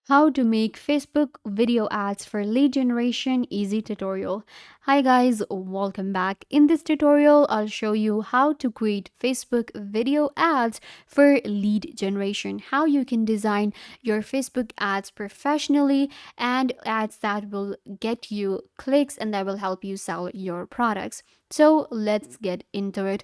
How to make Facebook video ads for lead generation easy tutorial. Hi guys, welcome back. In this tutorial, I'll show you how to create Facebook video ads for lead generation. How you can design your Facebook ads professionally and ads that will get you clicks and that will help you sell your products. So let's get into it.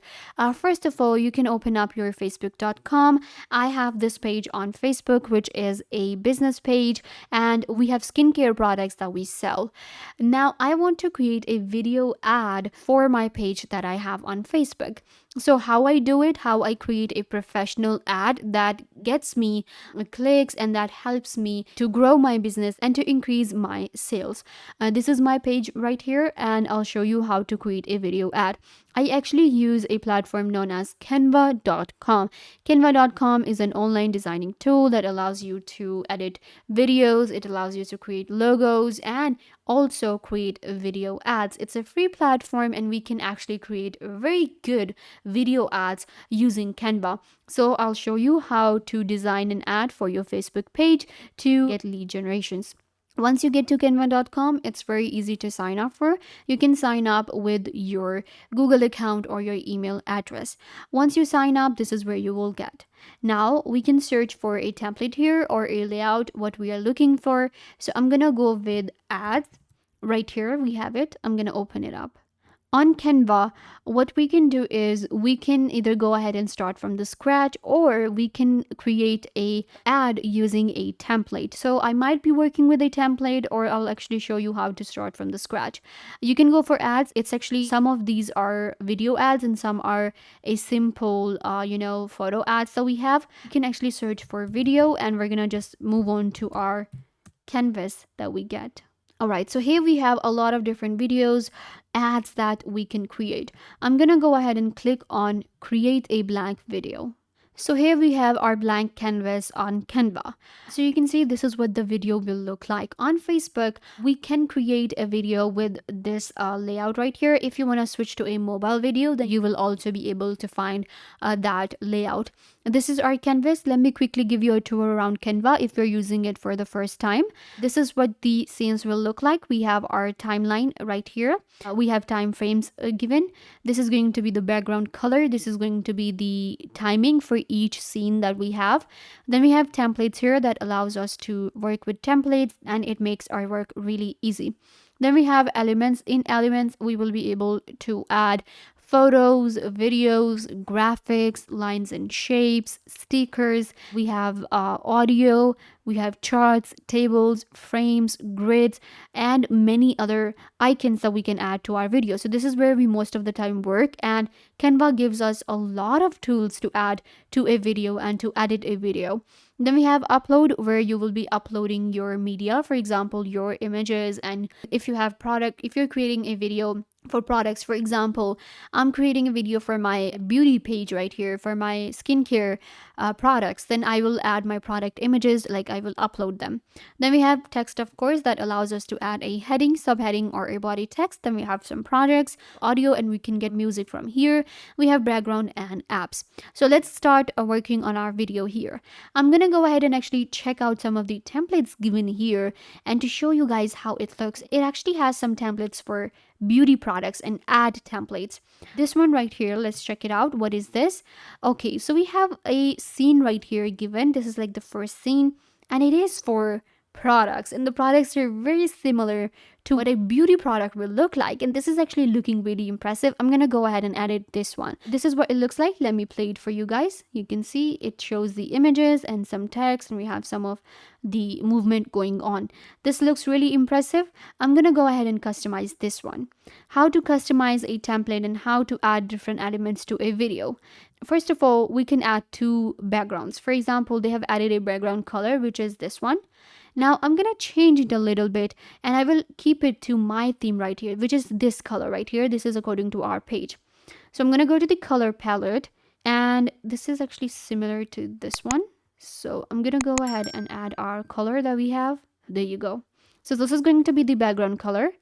First of all, you can open up your facebook.com. I have this page on Facebook, which is a business page, and we have skincare products that we sell. Now, I want to create a video ad for my page that I have on Facebook. So, how I do it, how I create a professional ad that gets me clicks and that helps me to grow my business and to increase my sales. This is my page right here, and I'll show you how to create a video ad. I actually use a platform known as Canva.com. Canva.com is an online designing tool that allows you to edit videos, it allows you to create logos, and also create video ads. It's a free platform, and we can actually create very good video ads using Canva. So I'll show you how to design an ad for your Facebook page to get lead generations. Once you get to canva.com, it's very easy to sign up for. You can sign up with your Google account or your email address. Once you sign up, this is where you will get. Now we can search for a template here or a layout, what we are looking for. So I'm going to go with ads. Right here, we have it. I'm going to open it up. On Canva, what we can do is we can either go ahead and start from the scratch, or we can create a ad using a template. So I might be working with a template, or I'll actually show you how to start from the scratch. You can go for ads. It's actually, some of these are video ads and some are a simple photo ads that we have. You can actually search for video, and we're gonna just move on to our canvas that we get. All right, so here we have a lot of different videos, ads that we can create. I'm gonna go ahead and click on create a blank video. So here we have our blank canvas on Canva. So you can see this is what the video will look like. On Facebook, we can create a video with this layout right here. If you want to switch to a mobile video, then you will also be able to find that layout. This is our canvas. Let me quickly give you a tour around Canva if you're using it for the first time. This is what the scenes will look like. We have our timeline right here. We have time frames given. This is going to be the background color. This is going to be the timing for each scene that we have. Then we have templates here that allows us to work with templates, and it makes our work really easy. Then we have elements. In elements, we will be able to add photos, videos, graphics, lines and shapes, stickers. We have audio, we have charts, tables, frames, grids, and many other icons that we can add to our video. So this is where we most of the time work, and Canva gives us a lot of tools to add to a video and to edit a video. Then we have upload, where you will be uploading your media, for example, your images. And if you have product, if you're creating a video for products, for example, I'm creating a video for my beauty page right here for my skincare products, then I will add my product images, like I will upload them. Then we have text, of course, that allows us to add a heading, subheading, or a body text. Then we have some projects, audio, and we can get music from here. We have background and apps. So let's start working on our video here. I'm gonna go ahead and actually check out some of the templates given here, and to show you guys how it looks, it actually has some templates for beauty products and ad templates. This one right here, let's check it out. What is this? Okay, so we have a scene right here given. This is like the first scene, and it is for products, and the products are very similar to what a beauty product will look like, and this is actually looking really impressive. I'm gonna go ahead and edit this one. This is what it looks like. Let me play it for you guys. You can see it shows the images and some text, and we have some of the movement going on. This looks really impressive. I'm gonna go ahead and customize this one. How to customize a template and how to add different elements to a video. First of all, we can add two backgrounds. For example, they have added a background color, which is this one. Now I'm gonna change it a little bit, and I will keep it to my theme right here, which is this color right here. This is according to our page. So I'm gonna go to the color palette, and this is actually similar to this one. So I'm gonna go ahead and add our color that we have. There you go. So this is going to be the background color.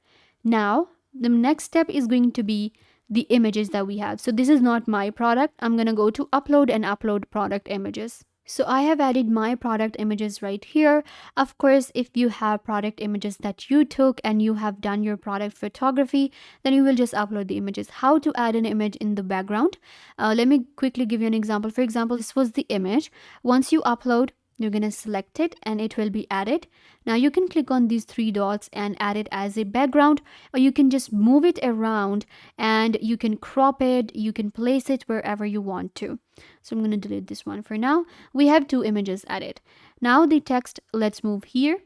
Now the next step is going to be the images that we have. So this is not my product. I'm gonna go to upload and upload product images. So I have added my product images right here. Of course, if you have product images that you took and you have done your product photography, then you will just upload the images. How to add an image in the background? Let me quickly give you an example. For example, this was the image. Once you upload, you're going to select it and it will be added. Now you can click on these three dots and add it as a background, or you can just move it around and you can crop it, you can place it wherever you want to. So I'm going to delete this one for now. We have two images added. Now the text, let's move here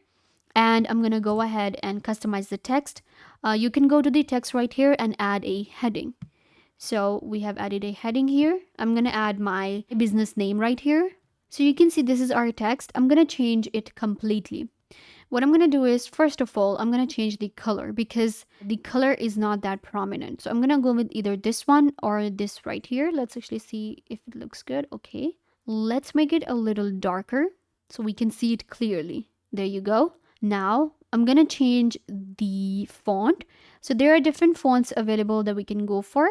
and I'm going to go ahead and customize the text. You can go to the text right here and add a heading. So we have added a heading here. I'm going to add my business name right here. So you can see this is our text. I'm going to change it completely. What I'm going to do is, first of all, I'm going to change the color because the color is not that prominent. So I'm going to go with either this one or this right here. Let's actually see if it looks good. Okay. Let's make it a little darker so we can see it clearly. There you go. Now I'm going to change the font. So there are different fonts available that we can go for.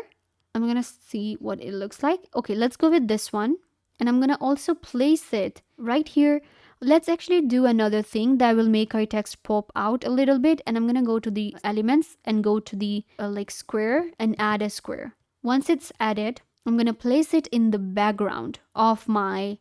I'm going to see what it looks like. Okay, let's go with this one. And I'm going to also place it right here. Let's actually do another thing that will make our text pop out a little bit. And I'm going to go to the elements and go to the like square and add a square. Once it's added, I'm going to place it in the background of my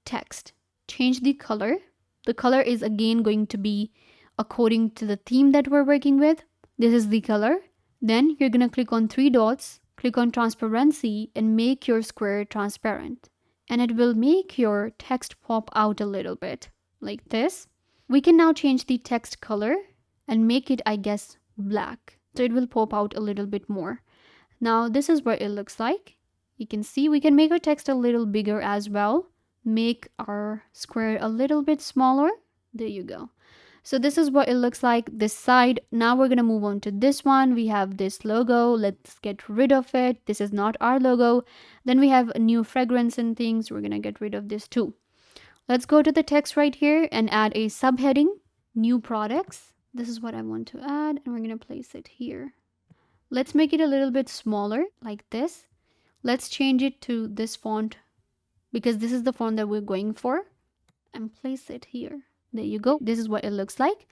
text. Change the color. The color is again going to be according to the theme that we're working with. This is the color. Then you're going to click on three dots, click on transparency and make your square transparent. And it will make your text pop out a little bit like this. We can now change the text color and make it, I guess, black. So it will pop out a little bit more. Now this is what it looks like. You can see we can make our text a little bigger as well. Make our square a little bit smaller. There you go. So this is what it looks like this side. Now we're going to move on to this one. We have this logo. Let's get rid of it. This is not our logo. Then we have a new fragrance and things. We're going to get rid of this too. Let's go to the text right here and add a subheading, new products. This is what I want to add and we're going to place it here. Let's make it a little bit smaller like this. Let's change it to this font because this is the font that we're going for and place it here. There you go. This is what it looks like.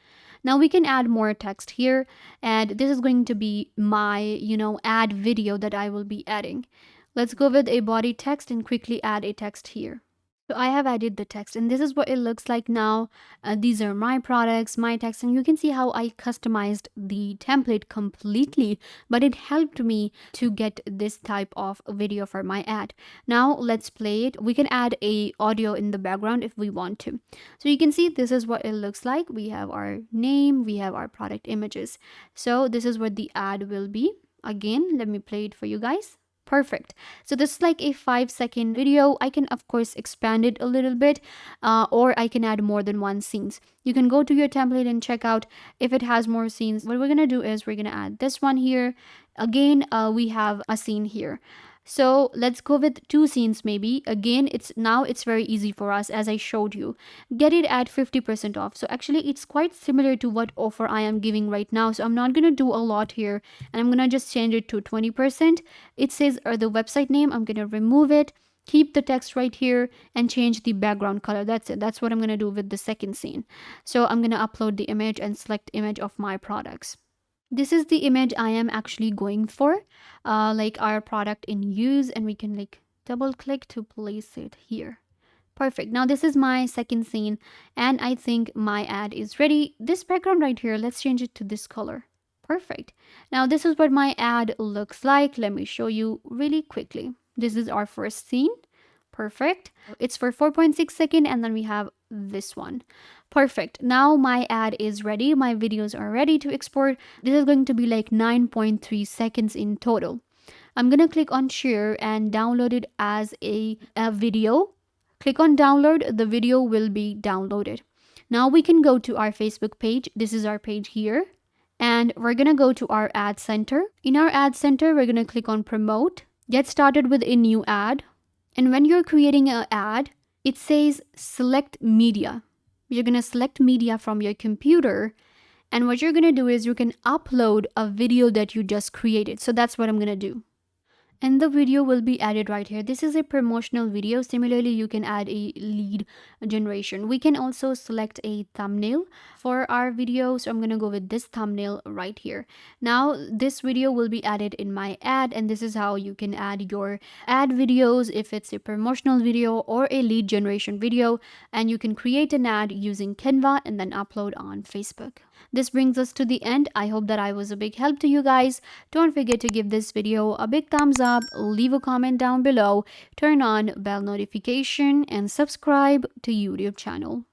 Now we can add more text here and this is going to be my, ad video that I will be adding. Let's go with a body text and quickly add a text here. So I have added the text and this is what it looks like now. These are my products, my text, and you can see how I customized the template completely, but it helped me to get this type of video for my ad. Now let's play it. We can add a audio in the background if we want to. So you can see this is what it looks like. We have our name, we have our product images. So this is what the ad will be. Again, let me play it for you guys. Perfect. So this is like a 5-second video. I can of course expand it a little bit or I can add more than one scenes. You can go to your template and check out if it has more scenes. What we're going to do is we're going to add this one here. Again, we have a scene here. So let's go with 2 scenes maybe. Again, it's very easy for us as I showed you. Get it at 50% off. So actually it's quite similar to what offer I am giving right now. So I'm not going to do a lot here and I'm going to just change it to 20%. It says the website name. I'm going to remove it. Keep the text right here and change the background color. That's it. That's what I'm going to do with the second scene. So I'm going to upload the image and select image of my products. This is the image I am actually going for, like our product in use, and we can like double click to place it here. Perfect. Now this is my second scene and I think my ad is ready. This background right here, let's change it to this color. Perfect. Now this is what my ad looks like. Let me show you really quickly. This is our first scene. Perfect. It's for 4.6 seconds and then we have this one. Perfect. Now my ad is ready. My videos are ready to export. This is going to be like 9.3 seconds in total. I'm going to click on share and download it as a video. Click on download. The video will be downloaded. Now we can go to our Facebook page. This is our page here. And we're going to go to our ad center. In our ad center, we're going to click on promote. Get started with a new ad. And when you're creating an ad, it says select media. You're going to select media from your computer. And what you're going to do is you can upload a video that you just created. So that's what I'm going to do. and the video will be added right here. This is a promotional video. Similarly, you can add a lead generation. We can also select a thumbnail for our video, so I'm going to go with this thumbnail right here. Now this video will be added in my ad, and this is how you can add your ad videos if it's a promotional video or a lead generation video, and you can create an ad using Canva and then upload on Facebook. This brings us to the end. I hope that I was a big help to you guys. Don't forget to give this video a big thumbs up, leave a comment down below, turn on bell notification, and subscribe to YouTube channel.